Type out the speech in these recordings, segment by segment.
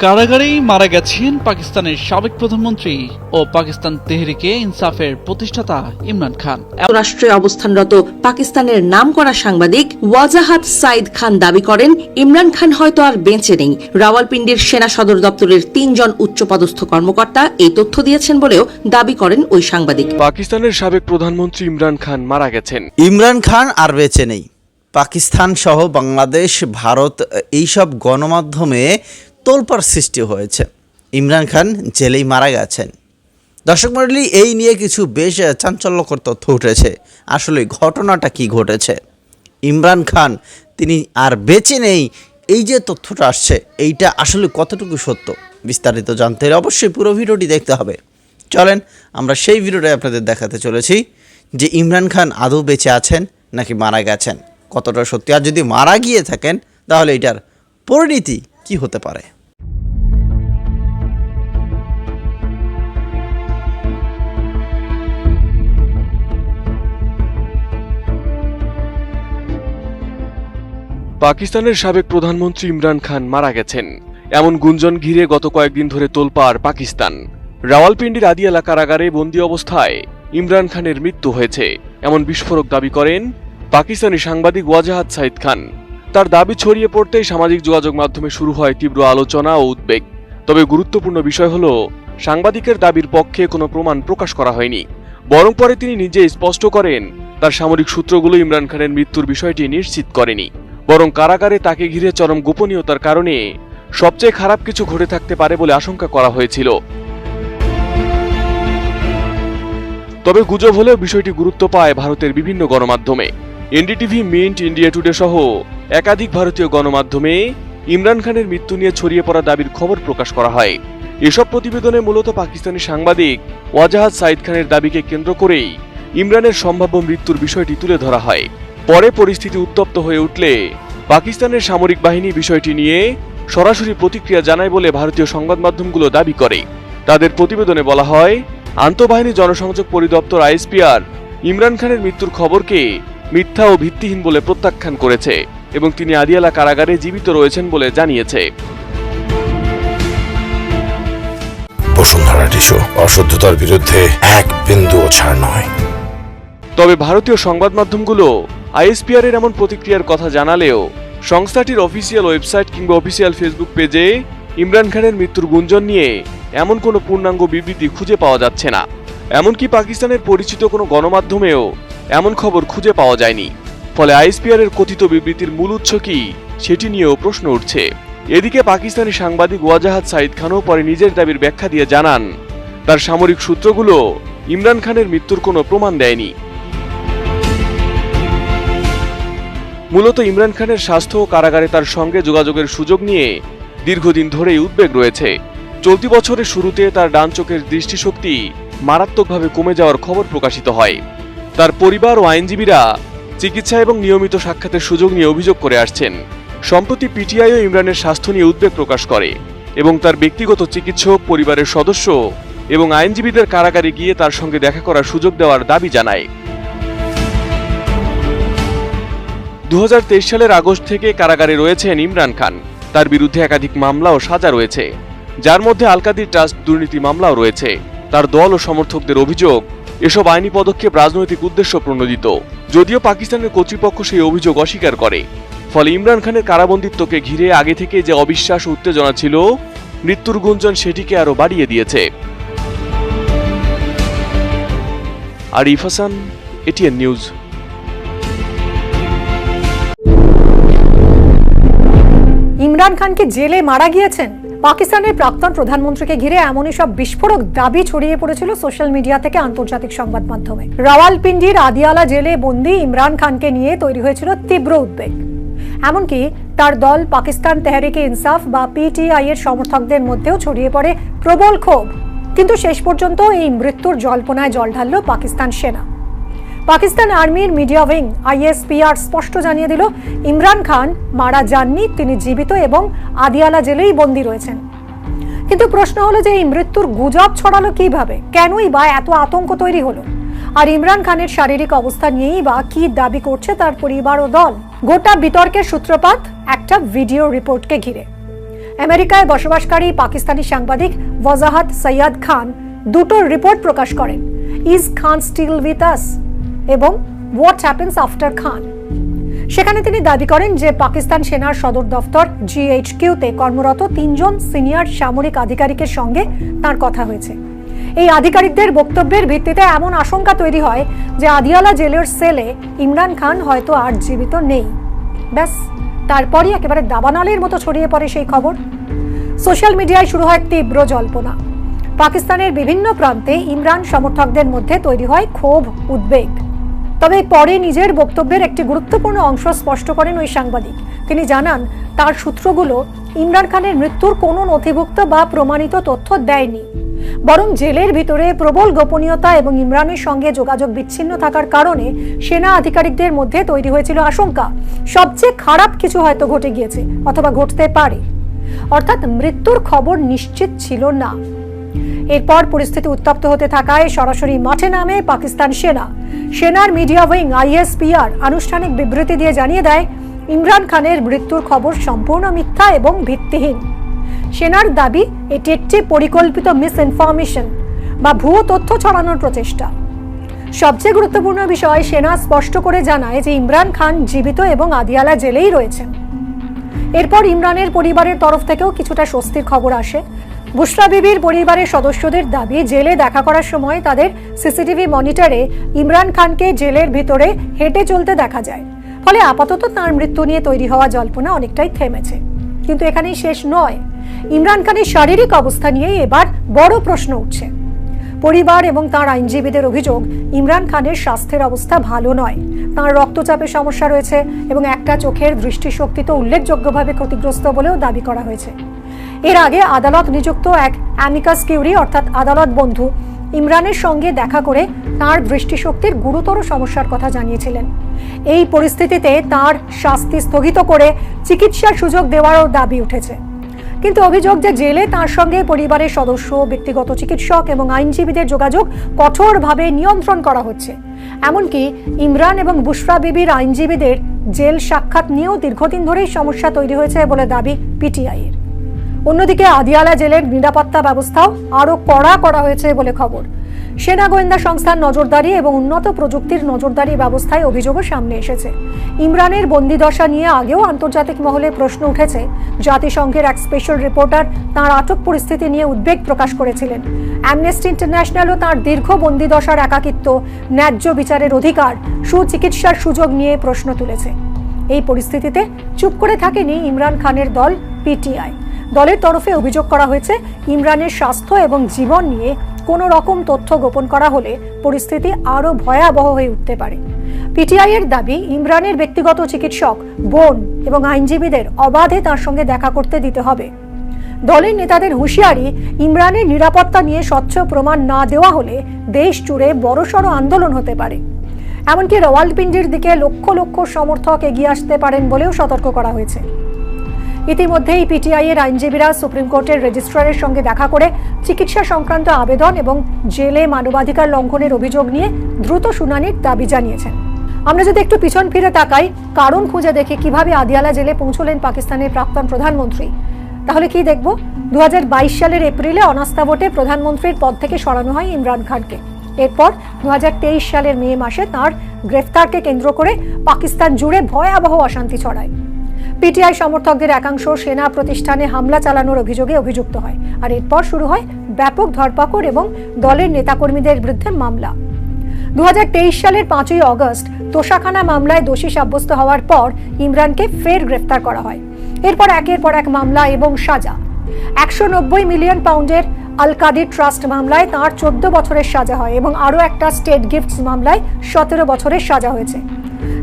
কারাগারেই মারা গেছেন পাকিস্তানের সাবেক প্রধানমন্ত্রী ও পাকিস্তান তেহরিকে ইনসাফের প্রতিষ্ঠাতা ইমরান খান। যুক্তরাষ্ট্রে অবস্থানরত পাকিস্তানের নামকরা সাংবাদিক ওয়াজাহাত সাইদ খান দাবি করেন, ইমরান খান হয়তো আর বেঁচে নেই। রাওয়ালপিন্ডির সেনা সদর দপ্তরের ৩ জন উচ্চপদস্থ কর্মকর্তা এই তথ্য দিয়েছেন বলেও দাবি করেন ওই সাংবাদিক। পাকিস্তানের সাবেক প্রধানমন্ত্রী ইমরান খান মারা গেছেন। ইমরান খান আর বেঁচে নেই। পাকিস্তান সহ বাংলাদেশ, ভারত এইসব গণমাধ্যমে তোলপাড় সৃষ্টি হয়েছে। ইমরান খান জেলেই মারা গেছেন। দর্শক মণ্ডলী, এই নিয়ে কিছু বেশ চাঞ্চল্যকর তথ্য উঠেছে। আসলে ঘটনাটা কি ঘটেছে? ইমরান খান তিনি আর বেঁচে নেই, এই যে তথ্যটা আসছে, এইটা আসলে কতটুকু সত্য? বিস্তারিত জানতে হলে অবশ্যই পুরো ভিডিওটি দেখতে হবে। চলেন আমরা সেই ভিডিওটা আপনাদের দেখাতে চলেছি যে ইমরান খান আদৌ বেঁচে আছেন নাকি মারা গেছেন, কতটা সত্যি। আর যদি মারা গিয়ে থাকেন তাহলে এটার পরিণতি কি হতে পারে। পাকিস্তানের সাবেক প্রধানমন্ত্রী ইমরান খান মারা গেছেন এমন গুঞ্জন ঘিরে গত কয়েকদিন ধরে তোলপাড় পাকিস্তান। রাওয়ালপিন্ডির আদিয়ালা কারাগারে বন্দী অবস্থায় ইমরান খানের মৃত্যু হয়েছে এমন বিস্ফোরক দাবি করেন পাকিস্তানি সাংবাদিক ওয়াজাহাত সাইদ খান। তার দাবি ছড়িয়ে পড়তেই সামাজিক যোগাযোগ মাধ্যমে শুরু হয় তীব্র আলোচনা ও উদ্বেগ। তবে গুরুত্বপূর্ণ বিষয় হল, সাংবাদিকের দাবির পক্ষে কোনো প্রমাণ প্রকাশ করা হয়নি, বরং পরে তিনি নিজে স্পষ্ট করেন তার সামরিক সূত্রগুলো ইমরান খানের মৃত্যুর বিষয়টি নিশ্চিত করেনি, বরং কারাগারে তাকে ঘিরে চরম গোপনীয়তার কারণে সবচেয়ে খারাপ কিছু ঘটে থাকতে পারে বলে আশঙ্কা করা হয়েছিল। তবে গুজব হলেও বিষয়টি গুরুত্ব পায় ভারতের বিভিন্ন গণমাধ্যমে। এনডিটিভি, মিন্ট, ইন্ডিয়া টুডে সহ একাধিক ভারতীয় গণমাধ্যমে ইমরান খানের মৃত্যু নিয়ে ছড়িয়ে পড়া দাবির খবর প্রকাশ করা হয়। এসব প্রতিবেদনে মূলত পাকিস্তানি সাংবাদিক ওয়াজাহাত সাইদ খানের দাবিকে কেন্দ্র করেই ইমরানের সম্ভাব্য মৃত্যুর বিষয়টি তুলে ধরা হয়। পরে পরিস্থিতি উত্তপ্ত হয়ে উঠলে পাকিস্তানের সামরিক বাহিনী বিষয়টি নিয়ে সরাসরি প্রতিক্রিয়া জানায় বলে ভারতীয় সংবাদ মাধ্যমগুলো দাবি করে। তাদের প্রতিবেদনে বলা হয়, আন্তঃবাহিনী জনসংযোগ পরিদপ্তর আইএসপিআর ইমরান খানের মৃত্যুর খবরকে মিথ্যা ও ভিত্তিহীন বলে প্রত্যাখ্যান করেছে এবং তিনি আদিয়ালা কারাগারে জীবিত রয়েছেন বলে জানিয়েছে। বসুন্ধরা টিস্যু, অশুদ্ধতার বিরুদ্ধে এক বিন্দুও ছাড় নয়। তবে ভারতীয় সংবাদ মাধ্যমগুলো আইএসপিআর এর এমন প্রতিক্রিয়ার কথা জানালেও সংস্থাটির অফিসিয়াল ওয়েবসাইট কিংবা অফিসিয়াল ফেসবুক পেজে ইমরান খানের মৃত্যুর গুঞ্জন নিয়ে এমন কোনো পূর্ণাঙ্গ বিবৃতি খুঁজে পাওয়া যাচ্ছে না। এমনকি পাকিস্তানের পরিচিত কোনো গণমাধ্যমেও এমন খবর খুঁজে পাওয়া যায়নি। ফলে আইএসপিআর এর কথিত বিবৃতির মূল উৎস কি, সেটি নিয়েও প্রশ্ন উঠছে। এদিকে পাকিস্তানি সাংবাদিক ওয়াজাহাত সাইদ খানও পরে নিজের দাবির ব্যাখ্যা দিয়ে জানান, তার সামরিক সূত্রগুলো ইমরান খানের মৃত্যুর কোনো প্রমাণ দেয়নি। মূলত ইমরান খানের স্বাস্থ্য ও কারাগারে তার সঙ্গে যোগাযোগের সুযোগ নিয়ে দীর্ঘদিন ধরেই উদ্বেগ রয়েছে। চলতি বছরের শুরুতে তার ডান চোখের দৃষ্টিশক্তি মারাত্মকভাবে কমে যাওয়ার খবর প্রকাশিত হয়। তার পরিবার ও আইনজীবীরা চিকিৎসা এবং নিয়মিত সাক্ষাতের সুযোগ নিয়ে অভিযোগ করে আসছেন। সম্প্রতি পিটিআইও ইমরানের স্বাস্থ্য নিয়ে উদ্বেগ প্রকাশ করে এবং তার ব্যক্তিগত চিকিৎসক, পরিবারের সদস্য এবং আইনজীবীদের কারাগারে গিয়ে তার সঙ্গে দেখা করার সুযোগ দেওয়ার দাবি জানায়। 2023 সালের আগস্ট থেকে কারাগারে রয়েছেন ইমরান খান। তার বিরুদ্ধে একাধিক মামলা ও সাজা রয়েছে, যার মধ্যে আল কাদির ট্রাস্ট দুর্নীতি মামলাও রয়েছে। তার দল ও সমর্থকদের অভিযোগ, এসব আইনি পদক্ষেপ রাজনৈতিক উদ্দেশ্য প্রণোদিত, যদিও পাকিস্তানের কর্তৃপক্ষ সেই অভিযোগ অস্বীকার করে। ফলে ইমরান খানের কারাবন্দিত্বকে ঘিরে আগে থেকে যে অবিশ্বাস ও উত্তেজনা ছিল, মৃত্যুর গুঞ্জন সেটিকে আরো বাড়িয়ে দিয়েছে। Arif Hasan, ATN news. ইমরান খান কি জেলে মারা গিয়েছেন? পাকিস্তানের প্রাক্তন প্রধানমন্ত্রীকে ঘিরে এমনই সব বিস্ফোরক দাবি ছড়িয়ে পড়েছিল সোশ্যাল মিডিয়া থেকে আন্তর্জাতিক সংবাদ মাধ্যমে। রাওয়ালপিন্ডির আদিয়ালা জেলে বন্দী ইমরান খানকে নিয়ে তৈরি হয়েছিল তীব্র উদ্বেগ। এমনকি তার দল পাকিস্তান তেহরিকে ইনসাফ বা পিটিআই এর সমর্থকদের মধ্যেও ছড়িয়ে পড়ে প্রবল ক্ষোভ। কিন্তু শেষ পর্যন্ত এই মৃত্যুর জল্পনায় জল ঢালল পাকিস্তান সেনা। পাকিস্তান আর্মির মিডিয়া উইং আইএসপিআর স্পষ্ট জানিয়ে দিল, ইমরান খান মারা যাননি, তিনি জীবিত এবং আদিয়ালা জেলেই বন্দী রয়েছেন। কিন্তু প্রশ্ন হলো যে এই মৃত্যুর গুজব ছড়ালো কিভাবে, কেনই বা এত আতঙ্ক তৈরি হলো? আর ইমরান খানের শারীরিক অবস্থা নিয়েই বা কি দাবি করছে তার পরিবার ও দল? গোটা বিতর্কের সূত্রপাত একটা ভিডিও রিপোর্টকে ঘিরে। আমেরিকায় বসবাসকারী পাকিস্তানি সাংবাদিক ওয়াজাহাত সৈয়দ খান দুটো রিপোর্ট প্রকাশ করেন, is Khan still with us এবং হোয়াট হ্যাপেন্স আফটার খান। সেখানে তিনি দাবি করেন যে পাকিস্তান সেনার সদর দফতর GHQতে কর্মরত 3 জন সিনিয়র সামরিক আধিকারিকের সঙ্গে তার কথা হয়েছে। এই আধিকারিকদের বক্তব্যের ভিত্তিতে এমন আশঙ্কা তৈরি হয় যে আদিয়ালা জেলের সেলে ইমরান খান হয়তো আর জীবিত নেই। ব্যাস, তারপরই একেবারে দাবানলের মতো ছড়িয়ে পড়ে সেই খবর। সোশ্যাল মিডিয়ায় শুরু হয় তীব্র জল্পনা। পাকিস্তানের বিভিন্ন প্রান্তে ইমরান সমর্থকদের মধ্যে তৈরি হয় ক্ষোভ, উদ্বেগ। তবে পরে নিজের বক্তব্যের একটি গুরুত্বপূর্ণ অংশ স্পষ্ট করেন ওই সাংবাদিক। তিনি জানান তার সূত্রগুলো ইমরান খানের মৃত্যুর কোনো নথিভুক্ত বা প্রমাণিত তথ্য দেয়নি, বরং জেলের ভিতরে প্রবল গোপনীয়তা এবং ইমরানের সঙ্গে যোগাযোগ বিচ্ছিন্ন থাকার কারণে সেনা আধিকারিকদের মধ্যে তৈরি হয়েছিল আশঙ্কা সবচেয়ে খারাপ কিছু হয়তো ঘটে গিয়েছে অথবা ঘটতে পারে। অর্থাৎ মৃত্যুর খবর নিশ্চিত ছিল না। এরপর পরিস্থিতি উত্তপ্ত হতে থাকায় সরাসরি মাঠে নামে পাকিস্তান সেনা। সেনার মিডিয়া উইং ISPR আনুষ্ঠানিক বিবৃতি দিয়ে জানিয়ে দেয় ইমরান খানের মৃত্যুর খবর সম্পূর্ণ মিথ্যা এবং ভিত্তিহীন। সেনার দাবি এটি একটি পরিকল্পিত মিসইনফরমেশন বা ভুয়ো তথ্য ছড়ানোর প্রচেষ্টা। সবচেয়ে গুরুত্বপূর্ণ বিষয়, সেনা স্পষ্ট করে জানায় যে ইমরান খান জীবিত এবং আদিয়ালা জেলেই রয়েছেন। এরপর ইমরানের পরিবারের তরফ থেকেও কিছুটা স্বস্তির খবর আসে। বুশরা বিবির পরিবারের সদস্যদের দাবি জেলে দেখা করার সময় তাদের CCTV মনিটরে ইমরান খানকে জেলের ভিতরে হেঁটে চলতে দেখা যায়। ফলে আপাতত তার মৃত্যু নিয়ে তৈরি হওয়া জল্পনা অনেকটাই থেমেছে। কিন্তু এখানেই শেষ নয়। ইমরান খানের শারীরিক অবস্থা নিয়ে এবার বড় প্রশ্ন উঠছে। পরিবার এবং তার আইনজীবীদের অভিযোগ ইমরান খানের স্বাস্থ্যের অবস্থা ভালো নয়। তার রক্তচাপের সমস্যা রয়েছে এবং একটা চোখের দৃষ্টিশক্তি তো উল্লেখযোগ্যভাবে ক্ষতিগ্রস্ত বলেও দাবি করা হয়েছে। এর আগে আদালত নিযুক্ত এক অ্যামিকাস কিউরি অর্থাৎ আদালত বন্ধু ইমরানের সঙ্গে দেখা করে তার দৃষ্টিশক্তির গুরুতর সমস্যার কথা জানিয়েছিলেন। এই পরিস্থিতিতে তার শাস্তি স্থগিত করে চিকিৎসার সুযোগ দেওয়ারও দাবি উঠেছে। কিন্তু অভিযোগ যে জেলে তার সঙ্গে পরিবারের সদস্য, ব্যক্তিগত চিকিৎসক এবং আইনজীবীদের যোগাযোগ কঠোরভাবে নিয়ন্ত্রণ করা হচ্ছে। এমনকি ইমরান এবং বুশরা বিবির আইনজীবীদের জেল সাক্ষাৎ নিয়েও দীর্ঘদিন ধরেই সমস্যা তৈরি হয়েছে বলে দাবি PTI এর। অন্যদিকে আদিয়ালা জেলের নিরাপত্তা ব্যবস্থাও আরো কড়া করা হয়েছে বলে খবর। সেনা গোয়েন্দা সংস্থার নজরদারি এবং উন্নত প্রযুক্তির নজরদারি ব্যবস্থায় অভিযোগও সামনে এসেছে। ইমরানের বন্দিদশা নিয়ে আগেও আন্তর্জাতিক মহলে প্রশ্ন উঠেছে। জাতিসংঘের এক স্পেশাল রিপোর্টার তাঁর আটক পরিস্থিতি নিয়ে উদ্বেগ প্রকাশ করেছিলেন। অ্যামনেস্টি ইন্টারন্যাশনালও তাঁর দীর্ঘ বন্দিদশার একাকিত্ব, ন্যায্য বিচারের অধিকার, সুচিকিৎসার সুযোগ নিয়ে প্রশ্ন তুলেছে। এই পরিস্থিতিতে চুপ করে থাকেনি ইমরান খানের দল PTI। দলের তরফে অভিযোগ করা হয়েছে ইমরানের স্বাস্থ্য এবং জীবন নিয়ে কোনো রকম তথ্য গোপন করা হলে পরিস্থিতি আরো ভয়াবহ হয়ে উঠতে পারে। PTI এর দাবি ইমরানের ব্যক্তিগত চিকিৎসক, বোন এবং আইনজীবীদের অবাধে তার সঙ্গে দেখা করতে দিতে হবে। দলের নেতাদের হুঁশিয়ারি, ইমরানের নিরাপত্তা নিয়ে স্বচ্ছ প্রমাণ না দেওয়া হলে দেশ জুড়ে বড়সড় আন্দোলন হতে পারে। এমনকি রাওয়ালপিন্ডির দিকে লক্ষ লক্ষ সমর্থক এগিয়ে আসতে পারেন বলেও সতর্ক করা হয়েছে। ইতিমধ্যেই PTI এর আইনজীবীরা সুপ্রিম কোর্টের রেজিস্ট্রারের সঙ্গে দেখা করে চিকিৎসা সংক্রান্ত আবেদন এবং জেলে মানবাধিকার লঙ্ঘনের অভিযোগ নিয়ে দ্রুত শুনানির দাবি জানিয়েছেন। আমরা যদি একটু পিছন ফিরে তাকাই, কারণ খুঁজে দেখি কিভাবে আদিয়ালা জেলে পৌঁছলেন পাকিস্তানের প্রাক্তন প্রধানমন্ত্রী, তাহলে কি দেখব? 2022 সালের এপ্রিলে অনাস্থা ভোটে প্রধানমন্ত্রীর পদ থেকে সরানো হয় ইমরান খানকে। এরপর 2023 সালের মে মাসে তার গ্রেফতারকে কেন্দ্র করে পাকিস্তান জুড়ে ভয়াবহ অশান্তি ছড়ায়। PTI সমর্থকদের একাংশ সেনা প্রতিষ্ঠানে হামলা চালানোর অভিযোগে অভিযুক্ত হয়। আর এরপর শুরু হয় ব্যাপক ধরপাকড় এবং দলের নেতাকর্মীদের বিরুদ্ধে মামলা। 2023 সালের 5ই অগস্ট তোষাখানা মামলায় দোষী সাব্যস্ত হওয়ার পর ইমরানকে ফের গ্রেফতার করা হয়। এরপর একের পর এক মামলা এবং সাজা। 190 মিলিয়ন পাউন্ডের আল কাদির ট্রাস্ট মামলায় তাঁর 14 বছরের সাজা হয় এবং আরও একটা স্টেট গিফটস মামলায় 17 বছরের সাজা হয়েছে।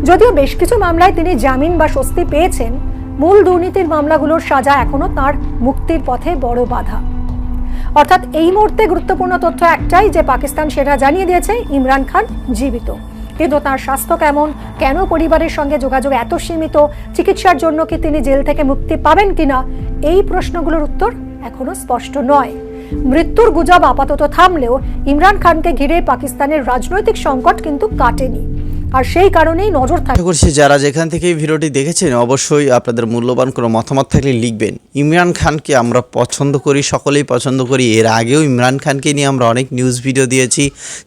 যদিও বেশ কিছু মামলায় তিনি জামিন বা স্বস্তি পেয়েছেন, মূল দুর্নীতির মামলাগুলোর সাজা এখনো তার মুক্তির পথে বড় বাধা। অর্থাৎ এই মুহূর্তে গুরুত্বপূর্ণ তথ্য একটাই যে পাকিস্তান সেনা জানিয়ে দিয়েছে ইমরান খান জীবিত। কিন্তু তার স্বাস্থ্য কেমন, কেন পরিবারের সঙ্গে যোগাযোগ এত সীমিত, চিকিৎসার জন্য কি তিনি জেল থেকে মুক্তি পাবেন কিনা, এই প্রশ্নগুলোর উত্তর এখনো স্পষ্ট নয়। মৃত্যুর গুজব আপাতত থামলেও ইমরান খানকে ঘিরে পাকিস্তানের রাজনৈতিক সংকট কিন্তু কাটেনি। আর সেই কারণেই নজর আশা করছি যারা যেখান থেকে এই ভিডিওটি দেখেছেন অবশ্যই আপনাদের মূল্যবান কোনো মতামত থাকলে লিখবেন। ইমরান খানকে আমরা পছন্দ করি, সকলেই পছন্দ করি। এর আগেও ইমরান খানকে নিয়ে আমরা অনেক নিউজ ভিডিও দিয়েছি,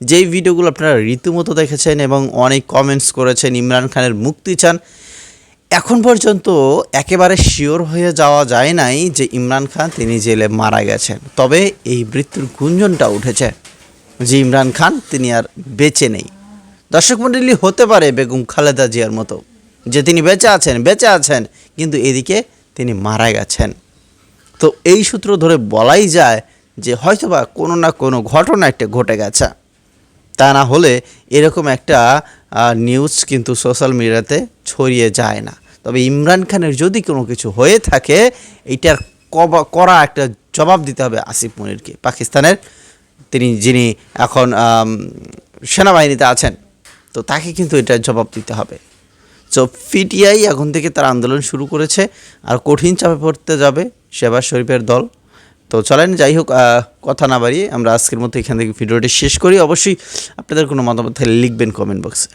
যেই ভিডিওগুলো আপনারা রীতিমতো দেখেছেন এবং অনেক কমেন্টস করেছেন, ইমরান খানের মুক্তি চান। এখন পর্যন্ত একেবারে শিওর হয়ে যাওয়া যায় নাই যে ইমরান খান তিনি জেলে মারা গেছেন, তবে এই মৃত্যুর গুঞ্জনটা উঠেছে যে ইমরান খান তিনি আর বেঁচে নেই। দর্শক মণ্ডলী, হতে পারে বেগম খালেদা জিয়ার মতো যে তিনি বেঁচে আছেন কিন্তু এদিকে তিনি মারা গেছেন। তো এই সূত্র ধরে বলাই যায় যে হয়তোবা কোনো না কোনো ঘটনা একটা ঘটে গেছে, তা না হলে এরকম একটা নিউজ কিন্তু সোশ্যাল মিডিয়াতে ছড়িয়ে যায় না। তবে ইমরান খানের যদি কোনো কিছু হয়ে থাকে এইটার করা একটা জবাব দিতে হবে আসিফ মনিরকে, পাকিস্তানের যিনি এখন সেনাবাহিনীতে আছেন, তো তাকে কিন্তু এটার জবাব দিতে হবে। সো পিটিআই এখন থেকে তার আন্দোলন শুরু করেছে আর কঠিন চাপে পড়তে যাবে শেহবাজ শরীফের দল। তো চলেন, যাই হোক, কথা না বাড়িয়ে আমরা আজকের মতো এখান থেকে ভিডিওটি শেষ করি। অবশ্যই আপনাদের কোনো মতামত থাকলে লিখবেন কমেন্ট বক্সে।